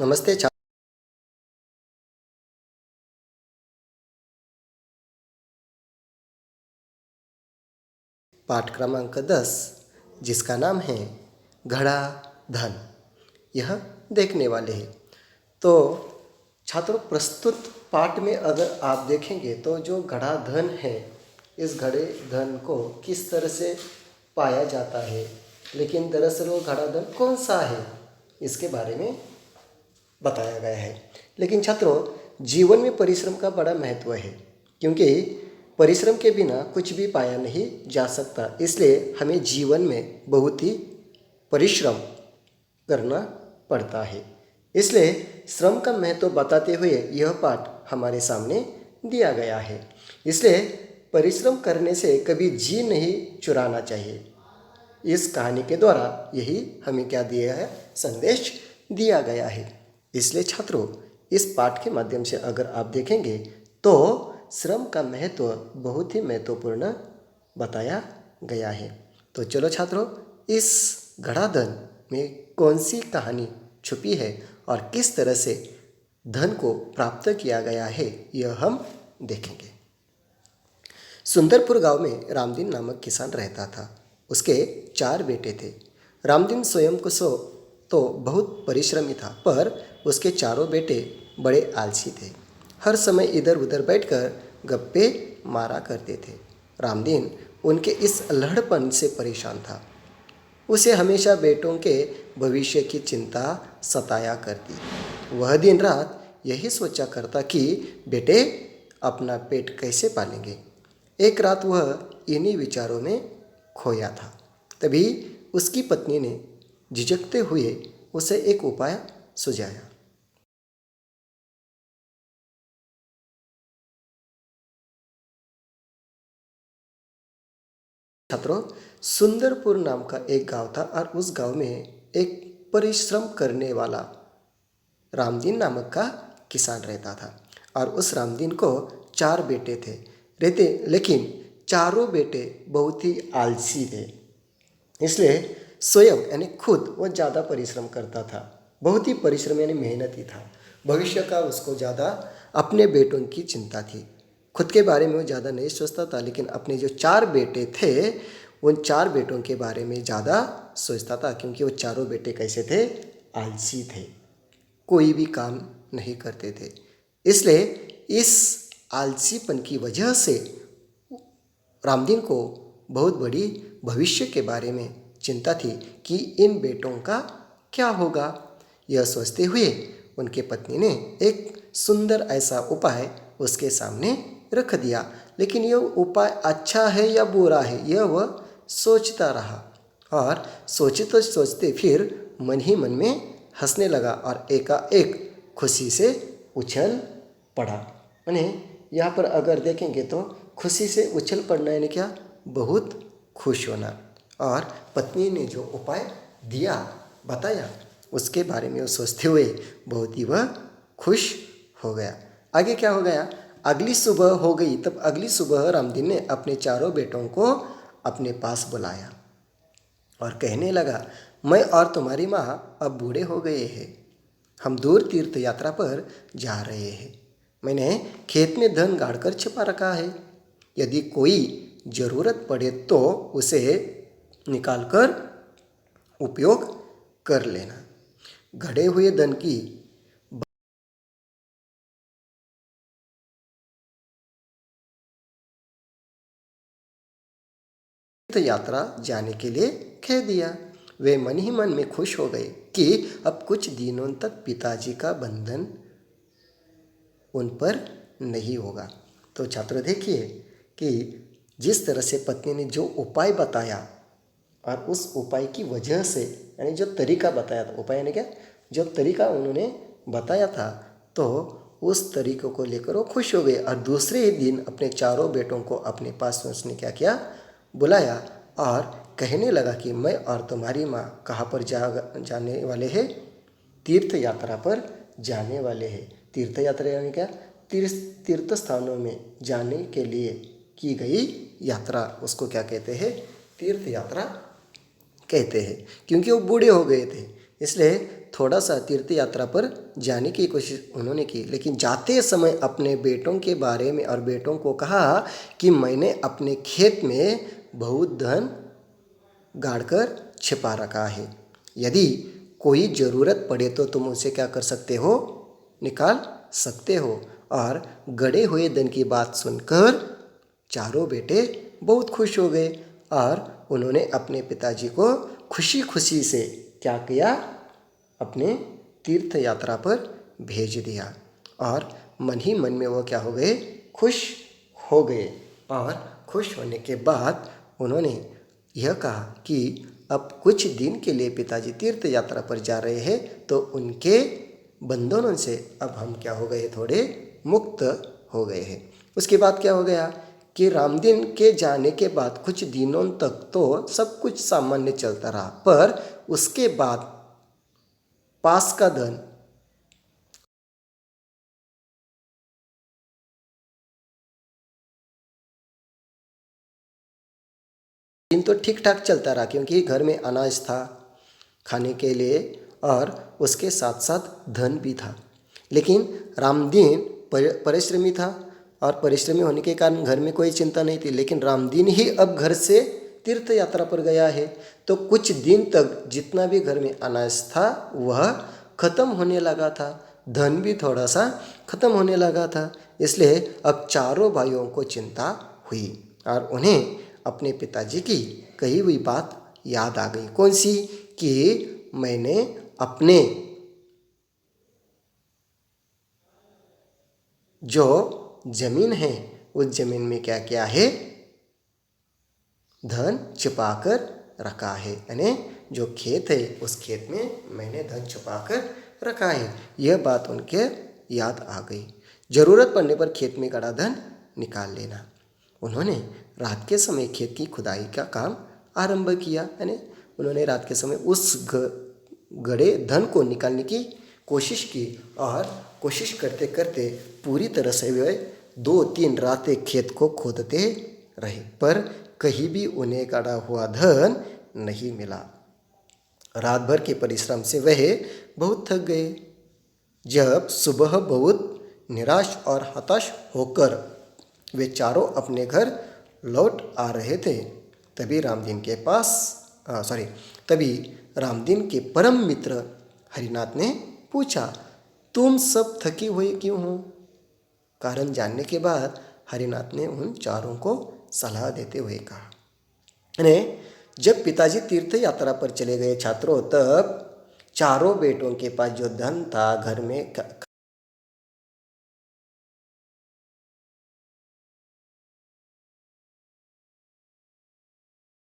नमस्ते छात्र। पाठ क्रमांक 10 जिसका नाम है घड़ा धन, यह देखने वाले हैं। तो छात्रों, प्रस्तुत पाठ में अगर आप देखेंगे तो जो घड़ा धन है, इस घड़े धन को किस तरह से पाया जाता है, लेकिन दरअसल वो घड़ा धन कौन सा है, इसके बारे में बताया गया है। लेकिन छात्रों, जीवन में परिश्रम का बड़ा महत्व है, क्योंकि परिश्रम के बिना कुछ भी पाया नहीं जा सकता। इसलिए हमें जीवन में बहुत ही परिश्रम करना पड़ता है। इसलिए श्रम का महत्व बताते हुए यह पाठ हमारे सामने दिया गया है। इसलिए परिश्रम करने से कभी जी नहीं चुराना चाहिए। इस कहानी के द्वारा यही हमें क्या दिया है, संदेश दिया गया है। इसलिए छात्रों, इस पाठ के माध्यम से अगर आप देखेंगे तो श्रम का महत्व बहुत ही महत्वपूर्ण बताया गया है। तो चलो छात्रों, इस घड़ा धन में कौन सी कहानी छुपी है और किस तरह से धन को प्राप्त किया गया है, यह हम देखेंगे। सुंदरपुर गांव में रामदीन नामक किसान रहता था। उसके 4 बेटे थे। रामदीन स्वयं को तो बहुत परिश्रमी था, पर उसके चारों बेटे बड़े आलसी थे। हर समय इधर उधर बैठकर गप्पे मारा करते थे। रामदीन उनके इस अल्हड़पन से परेशान था। उसे हमेशा बेटों के भविष्य की चिंता सताया करती। वह दिन रात यही सोचा करता कि बेटे अपना पेट कैसे पालेंगे। एक रात वह इन्हीं विचारों में खोया था। तभी उसकी पत्नी ने झिझकते हुए उसे एक उपाय सुझाया। छात्रों, सुंदरपुर नाम का एक गांव था और उस गांव में एक परिश्रम करने वाला रामदीन नामक का किसान रहता था। और उस रामदीन को 4 बेटे थे रहते, लेकिन चारों बेटे बहुत ही आलसी थे। इसलिए स्वयं यानी खुद वो ज़्यादा परिश्रम करता था। बहुत ही परिश्रम यानी मेहनती था। भविष्य का उसको ज़्यादा अपने बेटों की चिंता थी। खुद के बारे में वो ज़्यादा नहीं सोचता था, लेकिन अपने जो 4 बेटे थे, उन 4 बेटों के बारे में ज़्यादा सोचता था, क्योंकि वो चारों बेटे कैसे थे, आलसी थे, कोई भी काम नहीं करते थे। इसलिए इस आलसीपन की वजह से रामदीन को बहुत बड़ी भविष्य के बारे में चिंता थी कि इन बेटों का क्या होगा। यह सोचते हुए उनके पत्नी ने एक सुंदर ऐसा उपाय उसके सामने रख दिया। लेकिन यह उपाय अच्छा है या बुरा है, यह वह सोचता रहा। और सोचते सोचते फिर मन ही मन में हंसने लगा और एकाएक खुशी से उछल पड़ा। यानी यहाँ पर अगर देखेंगे तो खुशी से उछल पड़ना यानी क्या, बहुत खुश होना। और पत्नी ने जो उपाय दिया, बताया, उसके बारे में वो सोचते हुए बहुत ही वह खुश हो गया। आगे क्या हो गया, अगली सुबह हो गई। तब अगली सुबह रामदीन ने अपने चारों बेटों को अपने पास बुलाया और कहने लगा, मैं और तुम्हारी माँ अब बूढ़े हो गए हैं। हम दूर तीर्थ यात्रा पर जा रहे हैं। मैंने खेत में धन गाड़कर छिपा रखा है। यदि कोई ज़रूरत पड़े तो उसे निकालकर उपयोग कर लेना। घड़े हुए धन की तीर्थ यात्रा जाने के लिए कह दिया। वे मन ही मन में खुश हो गए कि अब कुछ दिनों तक पिताजी का बंधन उन पर नहीं होगा। तो छात्र देखिए कि जिस तरह से पत्नी ने जो उपाय बताया और उस उपाय की वजह से, यानी जो तरीका बताया था, उपाय यानी क्या, जो तरीका उन्होंने बताया था, तो उस तरीक़े को लेकर वो खुश हो गए। और दूसरे ही दिन अपने चारों बेटों को अपने पास उसने क्या किया, बुलाया और कहने लगा कि मैं और तुम्हारी माँ कहाँ पर जाने वाले हैं, तीर्थ यात्रा पर जाने वाले हैं। तीर्थ यात्रा यानी क्या, तीर्थ स्थानों में जाने के लिए की गई यात्रा, उसको क्या कहते हैं, तीर्थ यात्रा कहते हैं। क्योंकि वो बूढ़े हो गए थे, इसलिए थोड़ा सा तीर्थ यात्रा पर जाने की कोशिश उन्होंने की, लेकिन जाते समय अपने बेटों के बारे में और बेटों को कहा कि मैंने अपने खेत में बहुत धन गाड़कर छिपा रखा है, यदि कोई ज़रूरत पड़े तो तुम उसे क्या कर सकते हो, निकाल सकते हो। और गड़े हुए धन की बात सुनकर चारों बेटे बहुत खुश हो गए और उन्होंने अपने पिताजी को खुशी खुशी से क्या किया, अपने तीर्थ यात्रा पर भेज दिया। और मन ही मन में वो क्या हो गए, खुश हो गए। और खुश होने के बाद उन्होंने यह कहा कि अब कुछ दिन के लिए पिताजी तीर्थ यात्रा पर जा रहे हैं, तो उनके बंधनों से अब हम क्या हो गए, थोड़े मुक्त हो गए हैं। उसके बाद क्या हो गया कि रामदीन के जाने के बाद कुछ दिनों तक तो सब कुछ सामान्य चलता रहा, पर उसके बाद पास का धन दिन तो ठीक ठाक चलता रहा, क्योंकि घर में अनाज था खाने के लिए और उसके साथ साथ धन भी था। लेकिन रामदीन परिश्रमी था और परिश्रमी होने के कारण घर में कोई चिंता नहीं थी, लेकिन रामदीन ही अब घर से तीर्थ यात्रा पर गया है, तो कुछ दिन तक जितना भी घर में अनाज था वह खत्म होने लगा था, धन भी थोड़ा सा खत्म होने लगा था। इसलिए अब चारों भाइयों को चिंता हुई और उन्हें अपने पिताजी की कही हुई बात याद आ गई। कौन सी? कि मैंने अपने जो जमीन है उस जमीन में क्या किया है, धन छिपाकर रखा है, यानी जो खेत है उस खेत में मैंने धन छिपाकर रखा है। यह बात उनके याद आ गई। जरूरत पड़ने पर खेत में गड़ा धन निकाल लेना। उन्होंने रात के समय खेत की खुदाई का काम आरंभ किया, यानी उन्होंने रात के समय उस गड़े धन को निकालने की कोशिश की और कोशिश करते करते पूरी तरह से वे 2-3 रातें खेत को खोदते रहे, पर कहीं भी उन्हें गड़ा हुआ धन नहीं मिला। रात भर के परिश्रम से वह बहुत थक गए। जब सुबह बहुत निराश और हताश होकर वे चारों अपने घर लौट आ रहे थे, तभी रामदीन के परम मित्र हरिनाथ ने पूछा, तुम सब थके हुए क्यों हो? कारण जानने के बाद हरिनाथ ने उन चारों को सलाह देते हुए कहा, अरे जब पिताजी तीर्थ यात्रा पर चले गए छात्रों, तब चारों बेटों के पास जो धन था घर में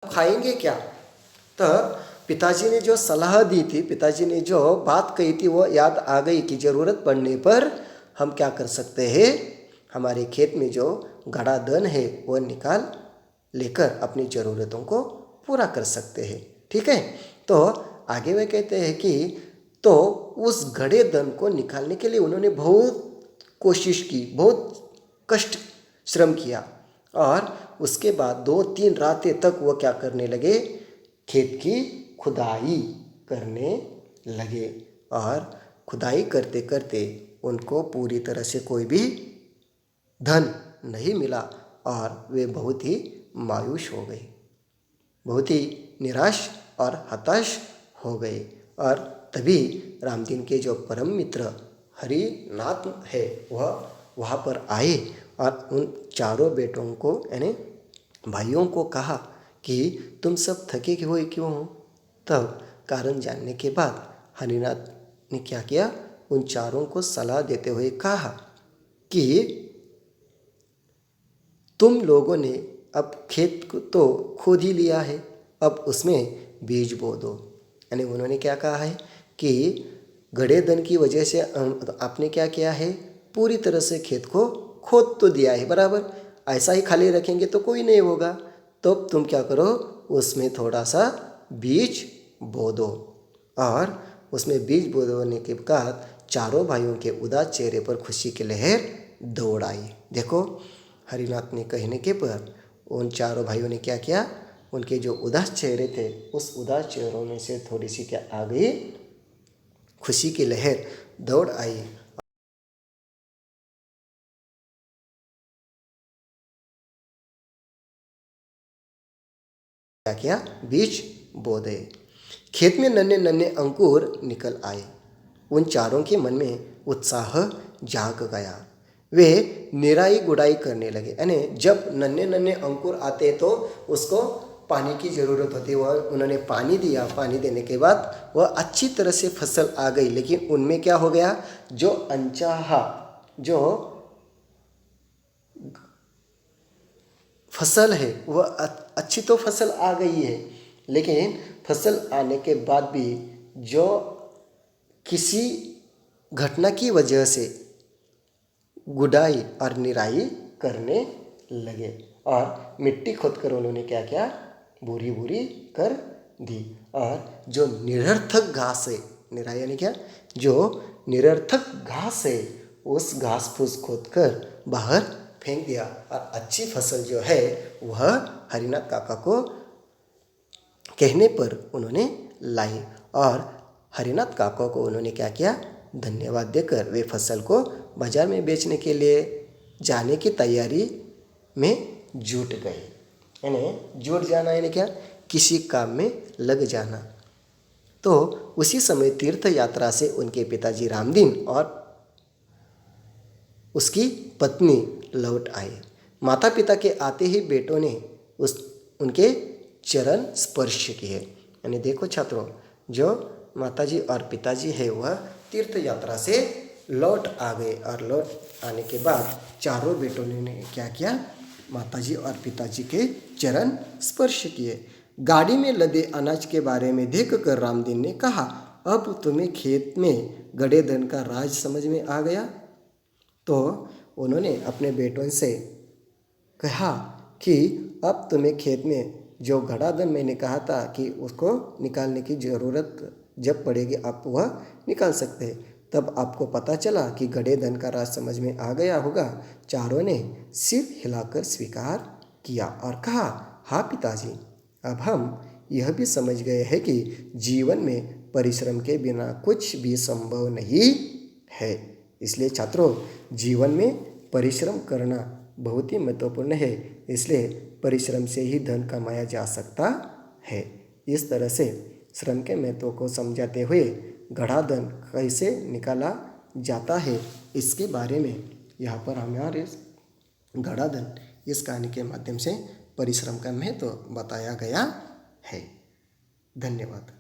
खाएंगे क्या? तब पिताजी ने जो सलाह दी थी, पिताजी ने जो बात कही थी, वो याद आ गई कि ज़रूरत पड़ने पर हम क्या कर सकते हैं, हमारे खेत में जो गड़ा धन है वह निकाल लेकर अपनी ज़रूरतों को पूरा कर सकते हैं। ठीक है, तो आगे वे कहते हैं कि तो उस गड़े धन को निकालने के लिए उन्होंने बहुत कोशिश की, बहुत कष्ट श्रम किया और उसके बाद 2-3 रातें तक वो क्या करने लगे, खेत की खुदाई करने लगे। और खुदाई करते करते उनको पूरी तरह से कोई भी धन नहीं मिला और वे बहुत ही मायूस हो गए, बहुत ही निराश और हताश हो गए। और तभी रामदीन के जो परम मित्र हरिनाथ है वह वहाँ पर आए और उन चारों बेटों को यानी भाइयों को कहा कि तुम सब थके हुए क्यों हो? तब कारण जानने के बाद हरिनाथ ने क्या किया, उन चारों को सलाह देते हुए कहा कि तुम लोगों ने अब खेत को तो खोद ही लिया है, अब उसमें बीज बो दो। यानी उन्होंने क्या कहा है कि गड़े धन की वजह से आपने क्या किया है, पूरी तरह से खेत को खोद तो दिया है बराबर, ऐसा ही खाली रखेंगे तो कोई नहीं होगा, तो तुम क्या करो, उसमें थोड़ा सा बीज बो दो। और उसमें बीज बो देने के बाद चारों भाइयों के उदास चेहरे पर खुशी की लहर दौड़ आई। देखो, हरिनाथ ने कहने के पर उन चारों भाइयों ने क्या किया, उनके जो उदास चेहरे थे उस उदास चेहरों में से थोड़ी सी क्या आ गई, खुशी की लहर दौड़ आई। क्या किया? बीज बो दे। खेत में नन्हे नन्हे अंकुर निकल आए। उन चारों के मन में उत्साह जाग गया। वे निराई गुड़ाई करने लगे। यानी जब नन्हे नन्हे अंकुर आते तो उसको पानी की ज़रूरत होती है। वह उन्होंने पानी दिया। पानी देने के बाद वह अच्छी तरह से फसल आ गई। लेकिन उनमें क्या हो गया? जो अनचाहा जो फसल है वह अच्छी तो फसल आ गई है, लेकिन फसल आने के बाद भी जो किसी घटना की वजह से गुड़ाई और निराई करने लगे और मिट्टी खोदकर उन्होंने क्या किया? बुरी बुरी कर दी। और जो निरर्थक घास है, निराई यानी क्या? जो निरर्थक घास है उस घास फूस खोदकर बाहर फेंक दिया और अच्छी फसल जो है वह हरिनाथ काका को कहने पर उन्होंने लाई। और हरिनाथ काका को उन्होंने क्या किया? धन्यवाद देकर वे फसल को बाजार में बेचने के लिए जाने की तैयारी में जुट गए। यानी जुट जाना यानी क्या? किसी काम में लग जाना। तो उसी समय तीर्थ यात्रा से उनके पिताजी रामदीन और उसकी पत्नी लौट आए। माता पिता के आते ही बेटों ने उनके चरण स्पर्श किए। यानी देखो छात्रों, जो माताजी और पिताजी है वह तीर्थ यात्रा से लौट आ गए और लौट आने के बाद चारों बेटों ने क्या किया? माताजी और पिताजी के चरण स्पर्श किए। गाड़ी में लदे अनाज के बारे में देखकर रामदीन ने कहा, अब तुम्हें खेत में गड़े धन का राज समझ में आ गया। तो उन्होंने अपने बेटों से कहा कि अब तुम्हें खेत में जो घड़ा धन मैंने कहा था कि उसको निकालने की ज़रूरत जब पड़ेगी आप वह निकाल सकते हैं। तब आपको पता चला कि घड़े धन का राज समझ में आ गया होगा। चारों ने सिर हिलाकर स्वीकार किया और कहा, हाँ पिताजी, अब हम यह भी समझ गए हैं कि जीवन में परिश्रम के बिना कुछ भी संभव नहीं है। इसलिए छात्रों, जीवन में परिश्रम करना बहुत ही महत्वपूर्ण है। इसलिए परिश्रम से ही धन कमाया जा सकता है। इस तरह से श्रम के महत्व को समझाते हुए घड़ा धन कैसे निकाला जाता है इसके बारे में यहाँ पर हमारे घड़ा धन इस कहानी के माध्यम से परिश्रम का महत्व बताया गया है। धन्यवाद।